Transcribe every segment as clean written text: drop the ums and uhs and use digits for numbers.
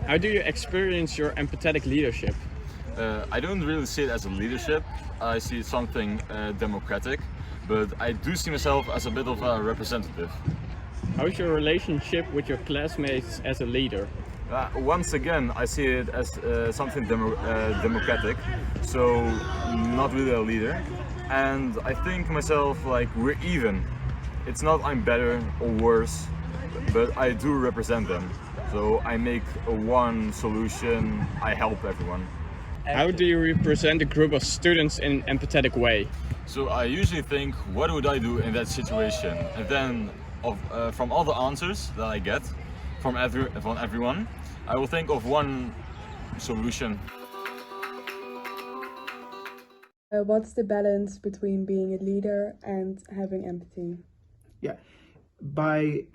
How do you experience your empathetic leadership? I don't really see it as a leadership. I see it something democratic, but I do see myself as a bit of a representative. How's your relationship with your classmates as a leader? Once again, I see it as something democratic, so not really a leader. And I think myself like we're even. It's not I'm better or worse, but I do represent them. So I make one solution, I help everyone. How do you represent a group of students in an empathetic way? So I usually think, what would I do in that situation? And then from all the answers that I get from everyone, I will think of one solution. What's the balance between being a leader and having empathy? Yeah, by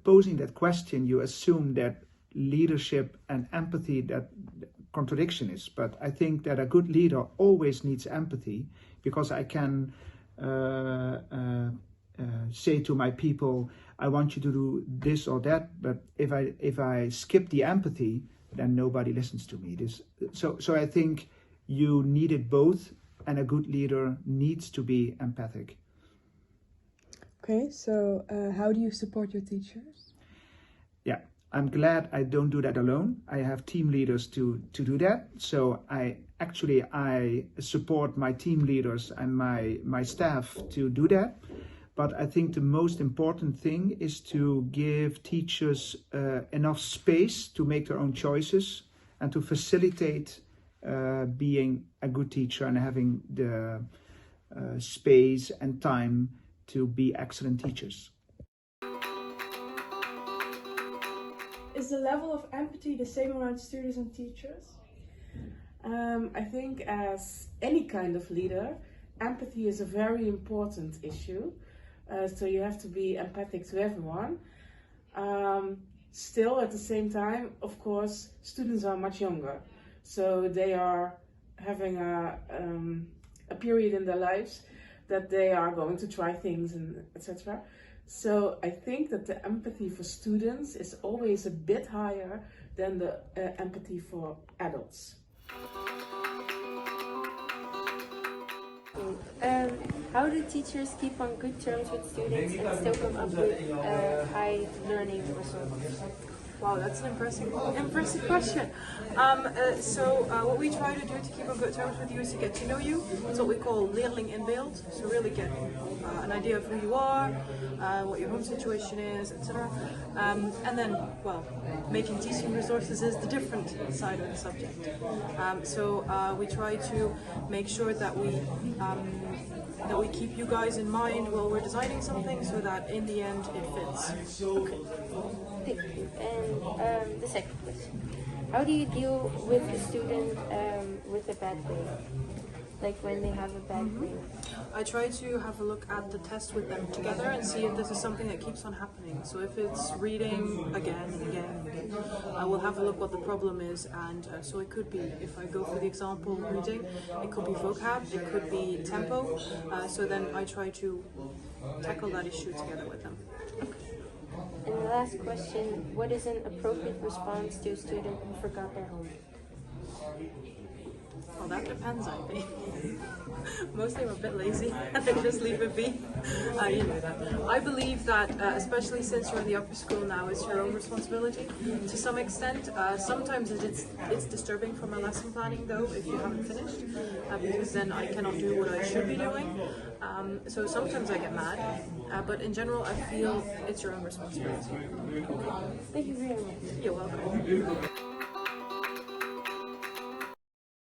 posing that question, you assume that leadership and empathy, that contradiction is. But I think that a good leader always needs empathy, because I can say to my people, I want you to do this or that, but if I skip the empathy, then nobody listens to me. So I think you need it both, and a good leader needs to be empathic. Okay, so how do you support your teachers? Yeah, I'm glad I don't do that alone. I have team leaders to do that. So I support my team leaders and my staff to do that. But I think the most important thing is to give teachers enough space to make their own choices and to facilitate being a good teacher and having the space and time to be excellent teachers. Is the level of empathy the same around students and teachers? I think as any kind of leader, empathy is a very important issue. So you have to be empathic to everyone. Still, at the same time, of course, students are much younger. So they are having a period in their lives that they are going to try things and etc. So I think that the empathy for students is always a bit higher than the empathy for adults. How do teachers keep on good terms with students and still come up with high learning results? Wow, that's an impressive question. What we try to do to keep on good terms with you is to get to know you. It's what we call leerling in beeld. So really get an idea of who you are, what your home situation is, etc. And then, well, making teaching resources is the different side of the subject. We try to make sure that we keep you guys in mind while we're designing something, so that in the end it fits. Okay. Thank you. And the second question: how do you deal with a student with a bad grade? Like when they have a bad grade? I try to have a look at the test with them together and see if this is something that keeps on happening. So if it's reading again and again and again, I will have a look what the problem is, and so it could be, if I go for the example reading, it could be vocab, it could be tempo, so then I try to tackle that issue together with them. And the last question: what is an appropriate response to a student who forgot their homework? Well, that depends, I think. Mostly I'm a bit lazy and I just leave it be. You know that. I believe that, especially since you're in the upper school now, it's your own responsibility to some extent. Sometimes it's disturbing for my lesson planning though, if you haven't finished, because then I cannot do what I should be doing. So sometimes I get mad, but in general I feel it's your own responsibility. Thank you very much. You're welcome.